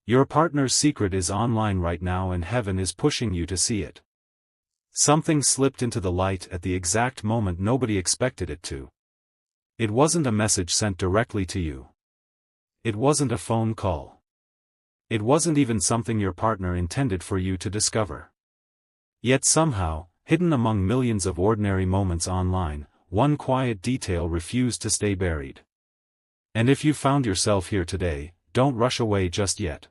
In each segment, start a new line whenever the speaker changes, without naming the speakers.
Your partner's secret is online right now and heaven is pushing you to see it. Something slipped into the light at the exact moment nobody expected it to. It wasn't a message sent directly to you. It wasn't a phone call. It wasn't even something your partner intended for you to discover. Yet somehow, hidden among millions of ordinary moments online, one quiet detail refused to stay buried. And if you found yourself here today, don't rush away just yet.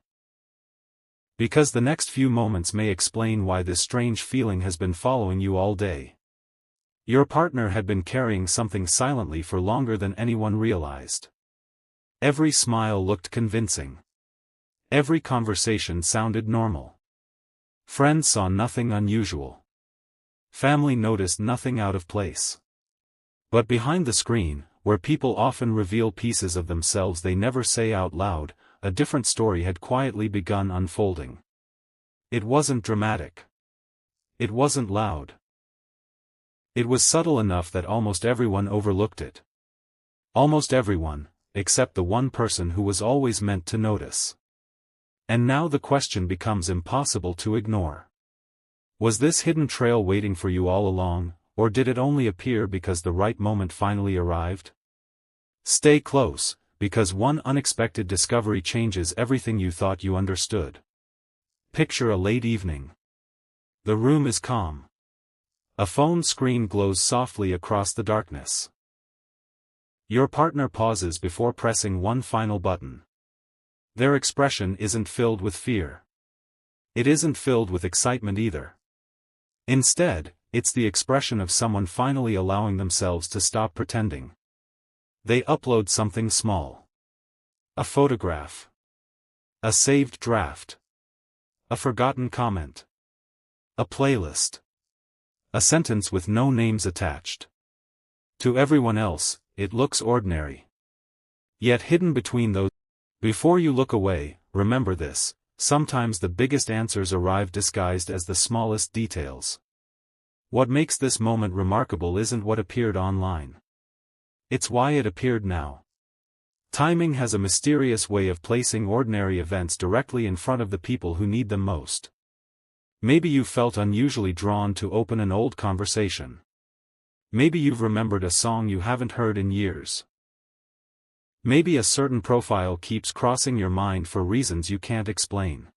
Because the next few moments may explain why this strange feeling has been following you all day. Your partner had been carrying something silently for longer than anyone realized. Every smile looked convincing. Every conversation sounded normal. Friends saw nothing unusual. Family noticed nothing out of place. But behind the screen, where people often reveal pieces of themselves they never say out loud, a different story had quietly begun unfolding. It wasn't dramatic. It wasn't loud. It was subtle enough that almost everyone overlooked it. Almost everyone, except the one person who was always meant to notice. And now the question becomes impossible to ignore. Was this hidden trail waiting for you all along, or did it only appear because the right moment finally arrived? Stay close, because one unexpected discovery changes everything you thought you understood. Picture a late evening. The room is calm. A phone screen glows softly across the darkness. Your partner pauses before pressing one final button. Their expression isn't filled with fear. It isn't filled with excitement either. Instead, it's the expression of someone finally allowing themselves to stop pretending. They upload something small. A photograph. A saved draft. A forgotten comment. A playlist. A sentence with no names attached. To everyone else, it looks ordinary. Yet hidden between those. Before you look away, remember this: sometimes the biggest answers arrive disguised as the smallest details. What makes this moment remarkable isn't what appeared online. It's why it appeared now. Timing has a mysterious way of placing ordinary events directly in front of the people who need them most. Maybe you felt unusually drawn to open an old conversation. Maybe you've remembered a song you haven't heard in years. Maybe a certain profile keeps crossing your mind for reasons you can't explain.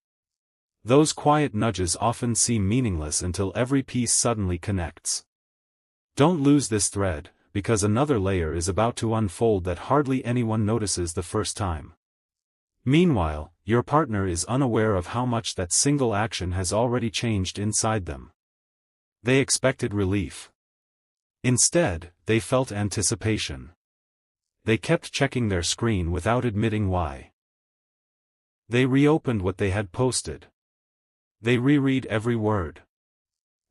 Those quiet nudges often seem meaningless until every piece suddenly connects. Don't lose this thread, because another layer is about to unfold that hardly anyone notices the first time. Meanwhile, your partner is unaware of how much that single action has already changed inside them. They expected relief. Instead, they felt anticipation. They kept checking their screen without admitting why. They reopened what they had posted. They reread every word.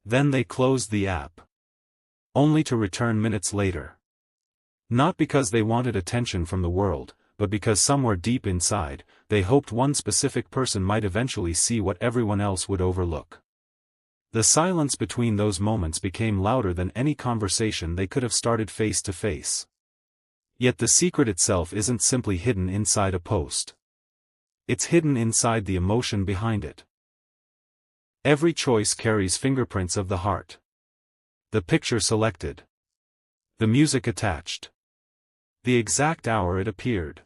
Then they closed the app. Only to return minutes later. Not because they wanted attention from the world, but because somewhere deep inside, they hoped one specific person might eventually see what everyone else would overlook. The silence between those moments became louder than any conversation they could have started face to face. Yet the secret itself isn't simply hidden inside a post. It's hidden inside the emotion behind it. Every choice carries fingerprints of the heart. The picture selected. The music attached. The exact hour it appeared.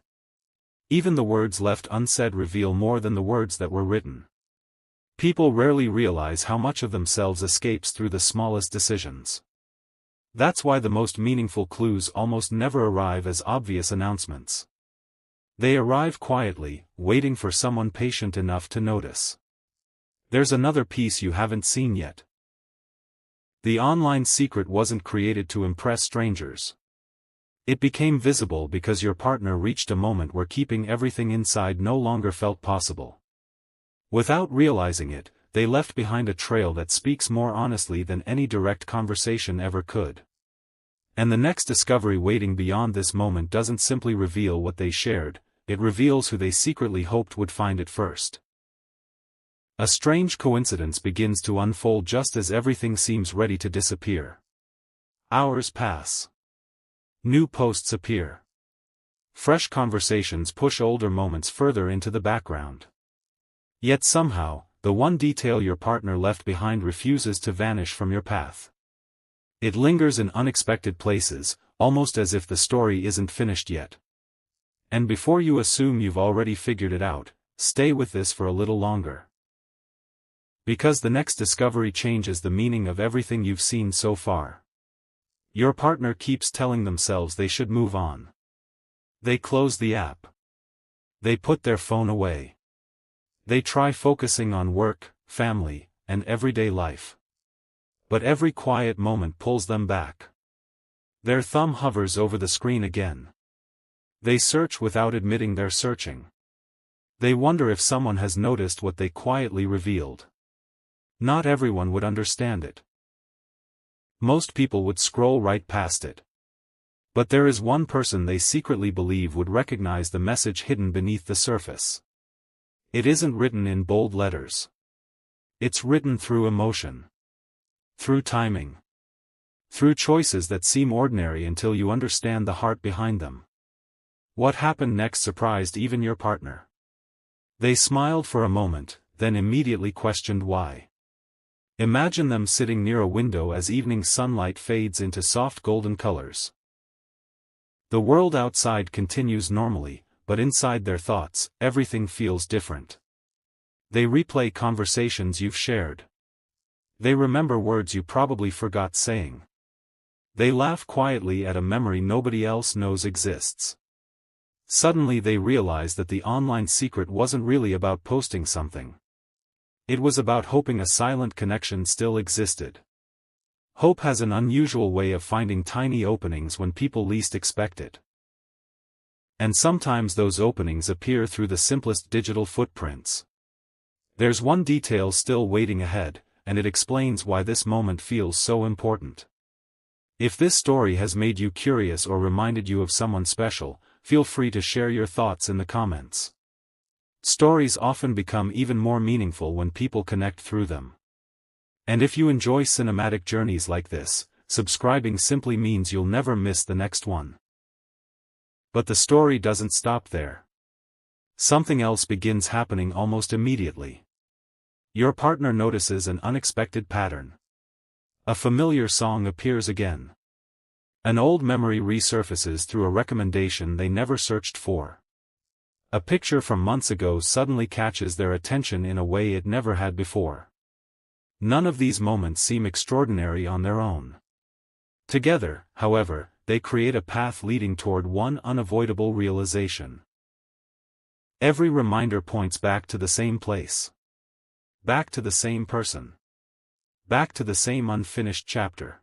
Even the words left unsaid reveal more than the words that were written. People rarely realize how much of themselves escapes through the smallest decisions. That's why the most meaningful clues almost never arrive as obvious announcements. They arrive quietly, waiting for someone patient enough to notice. There's another piece you haven't seen yet. The online secret wasn't created to impress strangers. It became visible because your partner reached a moment where keeping everything inside no longer felt possible. Without realizing it, they left behind a trail that speaks more honestly than any direct conversation ever could. And the next discovery waiting beyond this moment doesn't simply reveal what they shared, it reveals who they secretly hoped would find it first. A strange coincidence begins to unfold just as everything seems ready to disappear. Hours pass. New posts appear. Fresh conversations push older moments further into the background. Yet somehow, the one detail your partner left behind refuses to vanish from your path. It lingers in unexpected places, almost as if the story isn't finished yet. And before you assume you've already figured it out, stay with this for a little longer. Because the next discovery changes the meaning of everything you've seen so far. Your partner keeps telling themselves they should move on. They close the app. They put their phone away. They try focusing on work, family, and everyday life. But every quiet moment pulls them back. Their thumb hovers over the screen again. They search without admitting they're searching. They wonder if someone has noticed what they quietly revealed. Not everyone would understand it. Most people would scroll right past it. But there is one person they secretly believe would recognize the message hidden beneath the surface. It isn't written in bold letters. It's written through emotion. Through timing. Through choices that seem ordinary until you understand the heart behind them. What happened next surprised even your partner. They smiled for a moment, then immediately questioned why. Imagine them sitting near a window as evening sunlight fades into soft golden colors. The world outside continues normally, but inside their thoughts, everything feels different. They replay conversations you've shared. They remember words you probably forgot saying. They laugh quietly at a memory nobody else knows exists. Suddenly they realize that the online secret wasn't really about posting something. It was about hoping a silent connection still existed. Hope has an unusual way of finding tiny openings when people least expect it. And sometimes those openings appear through the simplest digital footprints. There's one detail still waiting ahead, and it explains why this moment feels so important. If this story has made you curious or reminded you of someone special, feel free to share your thoughts in the comments. Stories often become even more meaningful when people connect through them. And if you enjoy cinematic journeys like this, subscribing simply means you'll never miss the next one. But the story doesn't stop there. Something else begins happening almost immediately. Your partner notices an unexpected pattern. A familiar song appears again. An old memory resurfaces through a recommendation they never searched for. A picture from months ago suddenly catches their attention in a way it never had before. None of these moments seem extraordinary on their own. Together, however, they create a path leading toward one unavoidable realization. Every reminder points back to the same place. Back to the same person. Back to the same unfinished chapter.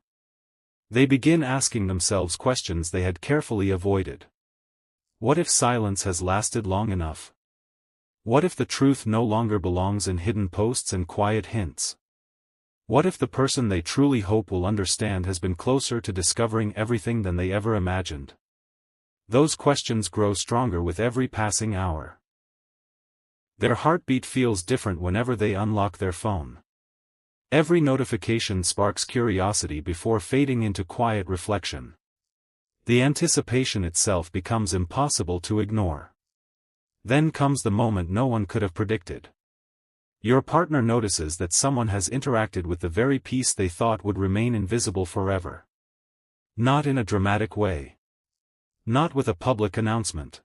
They begin asking themselves questions they had carefully avoided. What if silence has lasted long enough? What if the truth no longer belongs in hidden posts and quiet hints? What if the person they truly hope will understand has been closer to discovering everything than they ever imagined? Those questions grow stronger with every passing hour. Their heartbeat feels different whenever they unlock their phone. Every notification sparks curiosity before fading into quiet reflection. The anticipation itself becomes impossible to ignore. Then comes the moment no one could have predicted. Your partner notices that someone has interacted with the very piece they thought would remain invisible forever. Not in a dramatic way. Not with a public announcement.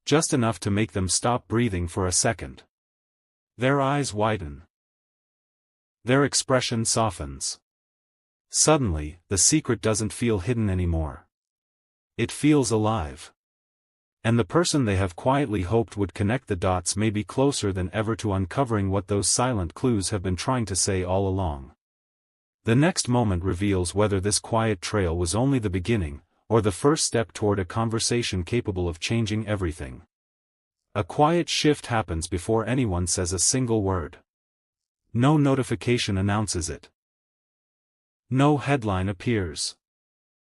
Just enough to make them stop breathing for a second. Their eyes widen. Their expression softens. Suddenly, the secret doesn't feel hidden anymore. It feels alive. And the person they have quietly hoped would connect the dots may be closer than ever to uncovering what those silent clues have been trying to say all along. The next moment reveals whether this quiet trail was only the beginning, or the first step toward a conversation capable of changing everything. A quiet shift happens before anyone says a single word. No notification announces it. No headline appears.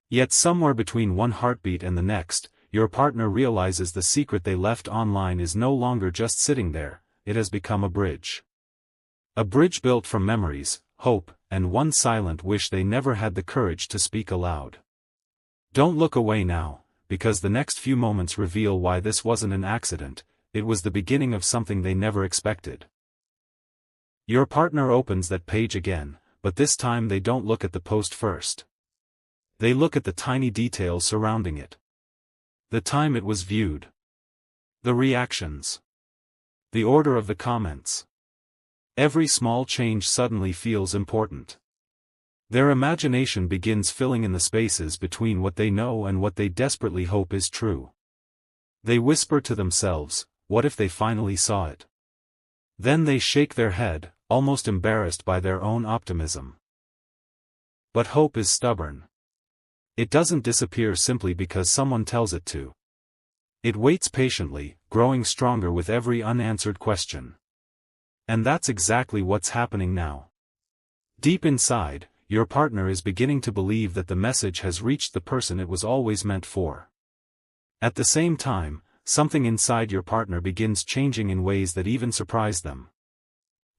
Yet somewhere between one heartbeat and the next, your partner realizes the secret they left online is no longer just sitting there, it has become a bridge. A bridge built from memories, hope, and one silent wish they never had the courage to speak aloud. Don't look away now, because the next few moments reveal why this wasn't an accident, it was the beginning of something they never expected. Your partner opens that page again, but this time they don't look at the post first. They look at the tiny details surrounding it. The time it was viewed. The reactions. The order of the comments. Every small change suddenly feels important. Their imagination begins filling in the spaces between what they know and what they desperately hope is true. They whisper to themselves, what if they finally saw it? Then they shake their head, almost embarrassed by their own optimism. But hope is stubborn. It doesn't disappear simply because someone tells it to. It waits patiently, growing stronger with every unanswered question. And that's exactly what's happening now. Deep inside, your partner is beginning to believe that the message has reached the person it was always meant for. At the same time, something inside your partner begins changing in ways that even surprise them.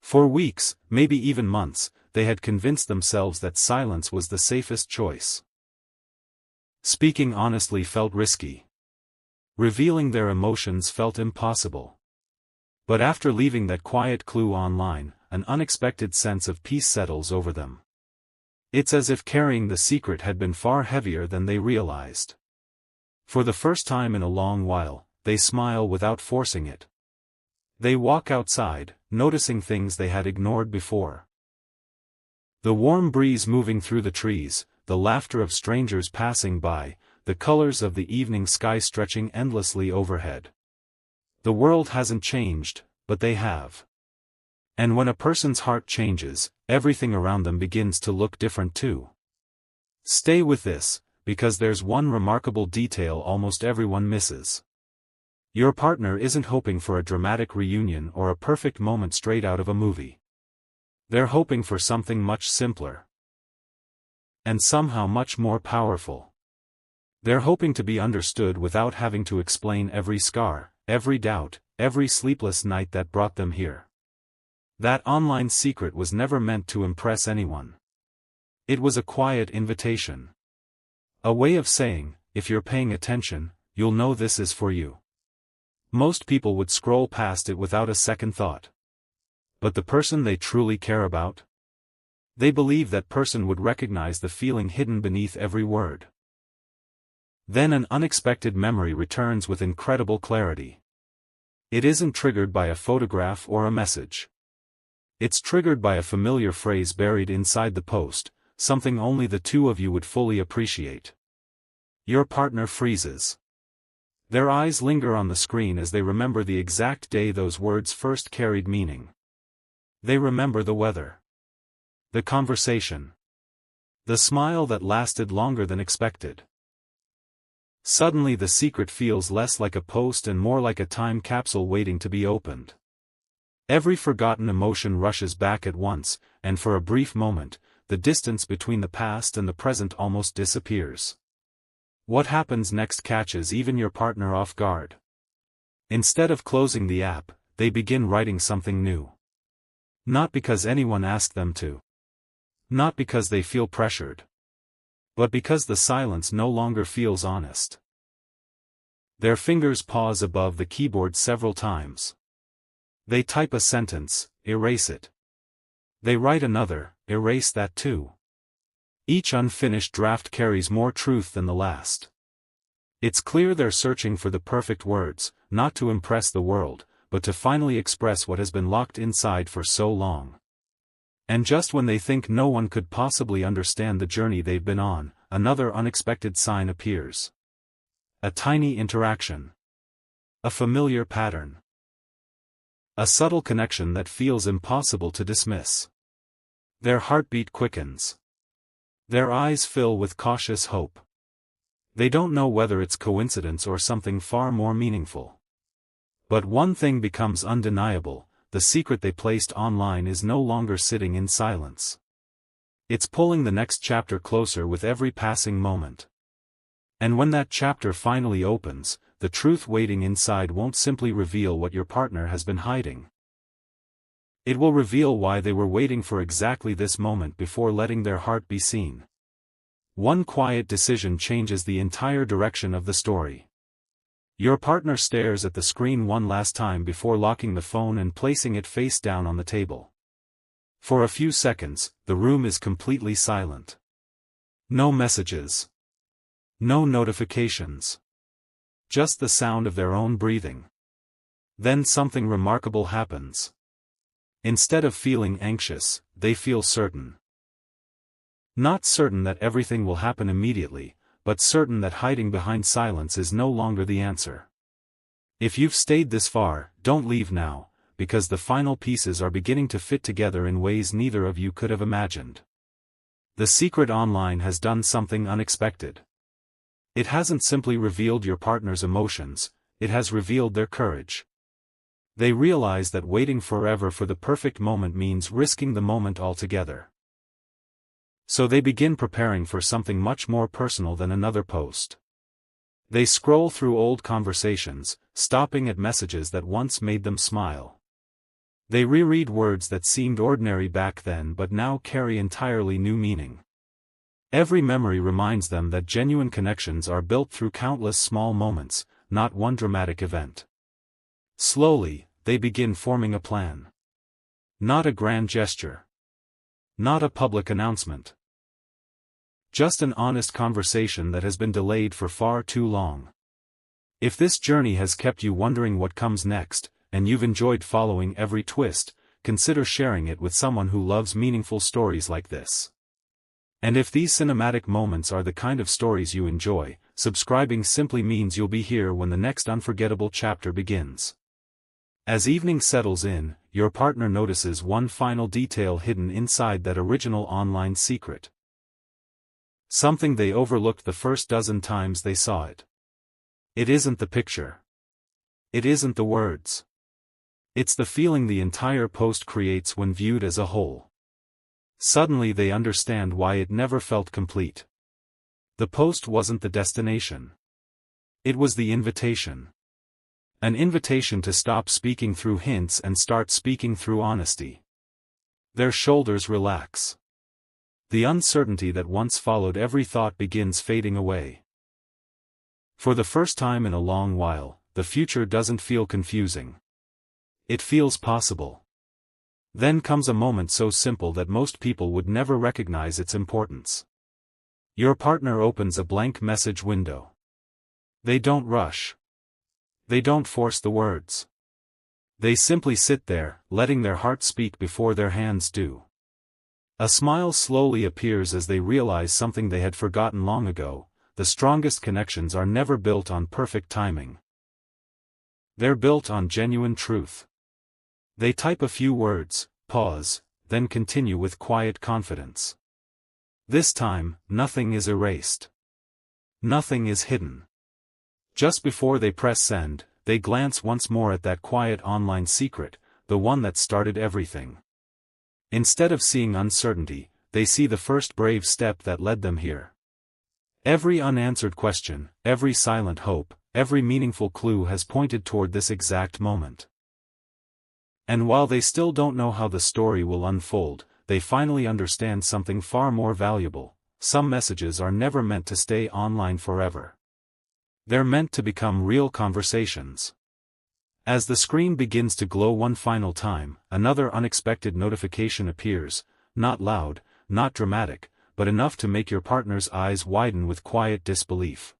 For weeks, maybe even months, they had convinced themselves that silence was the safest choice. Speaking honestly felt risky. Revealing their emotions felt impossible. But after leaving that quiet clue online, an unexpected sense of peace settles over them. It's as if carrying the secret had been far heavier than they realized. For the first time in a long while, they smile without forcing it. They walk outside, noticing things they had ignored before. The warm breeze moving through the trees, the laughter of strangers passing by, the colors of the evening sky stretching endlessly overhead. The world hasn't changed, but they have. And when a person's heart changes, everything around them begins to look different too. Stay with this, because there's one remarkable detail almost everyone misses. Your partner isn't hoping for a dramatic reunion or a perfect moment straight out of a movie. They're hoping for something much simpler. And somehow much more powerful. They're hoping to be understood without having to explain every scar, every doubt, every sleepless night that brought them here. That online secret was never meant to impress anyone. It was a quiet invitation. A way of saying, if you're paying attention, you'll know this is for you. Most people would scroll past it without a second thought. But the person they truly care about? They believe that person would recognize the feeling hidden beneath every word. Then an unexpected memory returns with incredible clarity. It isn't triggered by a photograph or a message. It's triggered by a familiar phrase buried inside the post, something only the two of you would fully appreciate. Your partner freezes. Their eyes linger on the screen as they remember the exact day those words first carried meaning. They remember the weather. The conversation. The smile that lasted longer than expected. Suddenly the secret feels less like a post and more like a time capsule waiting to be opened. Every forgotten emotion rushes back at once, and for a brief moment, the distance between the past and the present almost disappears. What happens next catches even your partner off guard. Instead of closing the app, they begin writing something new. Not because anyone asked them to. Not because they feel pressured. But because the silence no longer feels honest. Their fingers pause above the keyboard several times. They type a sentence, erase it. They write another, erase that too. Each unfinished draft carries more truth than the last. It's clear they're searching for the perfect words, not to impress the world, but to finally express what has been locked inside for so long. And just when they think no one could possibly understand the journey they've been on, another unexpected sign appears. A tiny interaction. A familiar pattern. A subtle connection that feels impossible to dismiss. Their heartbeat quickens. Their eyes fill with cautious hope. They don't know whether it's coincidence or something far more meaningful. But one thing becomes undeniable, the secret they placed online is no longer sitting in silence. It's pulling the next chapter closer with every passing moment. And when that chapter finally opens, the truth waiting inside won't simply reveal what your partner has been hiding. It will reveal why they were waiting for exactly this moment before letting their heart be seen. One quiet decision changes the entire direction of the story. Your partner stares at the screen one last time before locking the phone and placing it face down on the table. For a few seconds, the room is completely silent. No messages. No notifications. Just the sound of their own breathing. Then something remarkable happens. Instead of feeling anxious, they feel certain. Not certain that everything will happen immediately, but certain that hiding behind silence is no longer the answer. If you've stayed this far, don't leave now, because the final pieces are beginning to fit together in ways neither of you could have imagined. The Secret Online has done something unexpected. It hasn't simply revealed your partner's emotions, it has revealed their courage. They realize that waiting forever for the perfect moment means risking the moment altogether. So they begin preparing for something much more personal than another post. They scroll through old conversations, stopping at messages that once made them smile. They reread words that seemed ordinary back then but now carry entirely new meaning. Every memory reminds them that genuine connections are built through countless small moments, not one dramatic event. Slowly, they begin forming a plan. Not a grand gesture. Not a public announcement. Just an honest conversation that has been delayed for far too long. If this journey has kept you wondering what comes next, and you've enjoyed following every twist, consider sharing it with someone who loves meaningful stories like this. And if these cinematic moments are the kind of stories you enjoy, subscribing simply means you'll be here when the next unforgettable chapter begins. As evening settles in, your partner notices one final detail hidden inside that original online secret. Something they overlooked the first dozen times they saw it. It isn't the picture. It isn't the words. It's the feeling the entire post creates when viewed as a whole. Suddenly they understand why it never felt complete. The post wasn't the destination. It was the invitation. An invitation to stop speaking through hints and start speaking through honesty. Their shoulders relax. The uncertainty that once followed every thought begins fading away. For the first time in a long while, the future doesn't feel confusing. It feels possible. Then comes a moment so simple that most people would never recognize its importance. Your partner opens a blank message window. They don't rush. They don't force the words. They simply sit there, letting their heart speak before their hands do. A smile slowly appears as they realize something they had forgotten long ago: the strongest connections are never built on perfect timing. They're built on genuine truth. They type a few words, pause, then continue with quiet confidence. This time, nothing is erased. Nothing is hidden. Just before they press send, they glance once more at that quiet online secret, the one that started everything. Instead of seeing uncertainty, they see the first brave step that led them here. Every unanswered question, every silent hope, every meaningful clue has pointed toward this exact moment. And while they still don't know how the story will unfold, they finally understand something far more valuable: some messages are never meant to stay online forever. They're meant to become real conversations. As the screen begins to glow one final time, another unexpected notification appears, not loud, not dramatic, but enough to make your partner's eyes widen with quiet disbelief.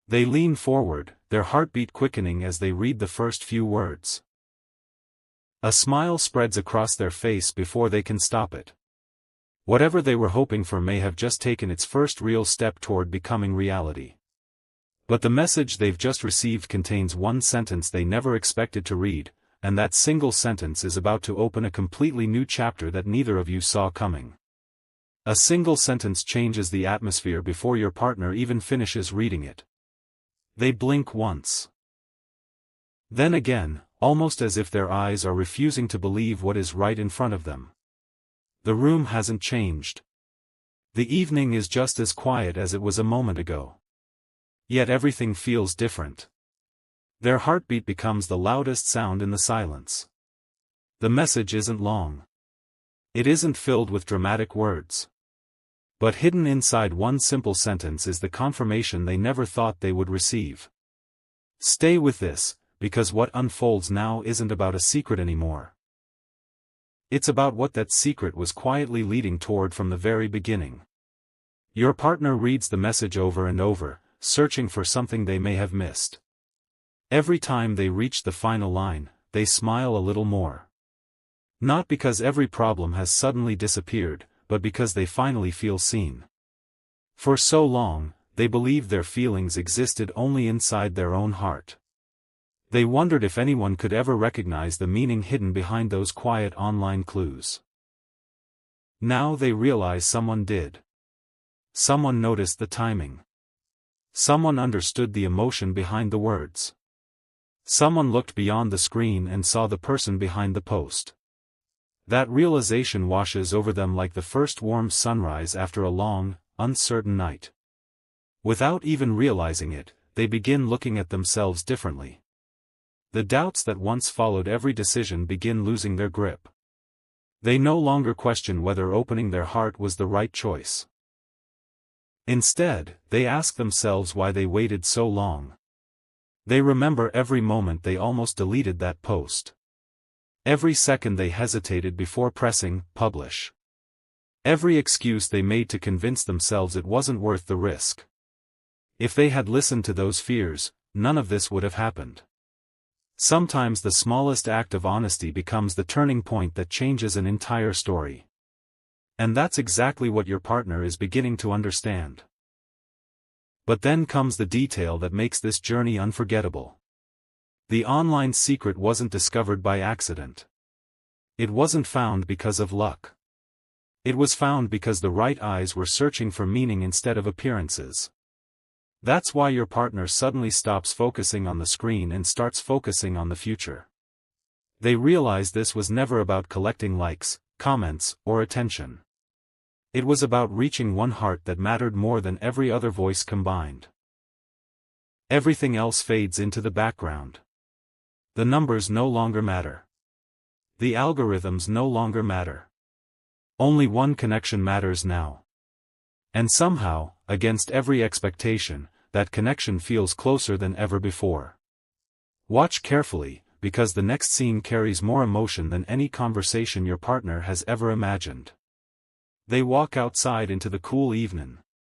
They lean forward, their heartbeat quickening as they read the first few words. A smile spreads across their face before they can stop it. Whatever they were hoping for may have just taken its first real step toward becoming reality. But the message they've just received contains one sentence they never expected to read, and that single sentence is about to open a completely new chapter that neither of you saw coming. A single sentence changes the atmosphere before your partner even finishes reading it. They blink once. Then again, almost as if their eyes are refusing to believe what is right in front of them. The room hasn't changed. The evening is just as quiet as it was a moment ago. Yet everything feels different. Their heartbeat becomes the loudest sound in the silence. The message isn't long. It isn't filled with dramatic words. But hidden inside one simple sentence is the confirmation they never thought they would receive. Stay with this, because what unfolds now isn't about a secret anymore. It's about what that secret was quietly leading toward from the very beginning. Your partner reads the message over and over, searching for something they may have missed. Every time they reach the final line, they smile a little more. Not because every problem has suddenly disappeared, but because they finally feel seen. For so long, they believed their feelings existed only inside their own heart. They wondered if anyone could ever recognize the meaning hidden behind those quiet online clues. Now they realize someone did. Someone noticed the timing. Someone understood the emotion behind the words. Someone looked beyond the screen and saw the person behind the post. That realization washes over them like the first warm sunrise after a long, uncertain night. Without even realizing it, they begin looking at themselves differently. The doubts that once followed every decision begin losing their grip. They no longer question whether opening their heart was the right choice. Instead, they ask themselves why they waited so long. They remember every moment they almost deleted that post. Every second they hesitated before pressing publish. Every excuse they made to convince themselves it wasn't worth the risk. If they had listened to those fears, none of this would have happened. Sometimes the smallest act of honesty becomes the turning point that changes an entire story. And that's exactly what your partner is beginning to understand. But then comes the detail that makes this journey unforgettable. The online secret wasn't discovered by accident. It wasn't found because of luck. It was found because the right eyes were searching for meaning instead of appearances. That's why your partner suddenly stops focusing on the screen and starts focusing on the future. They realize this was never about collecting likes, comments, or attention. It was about reaching one heart that mattered more than every other voice combined. Everything else fades into the background. The numbers no longer matter. The algorithms no longer matter. Only one connection matters now. And somehow, against every expectation, that connection feels closer than ever before. Watch carefully, because the next scene carries more emotion than any conversation your partner has ever imagined. They walk outside into the cool evening.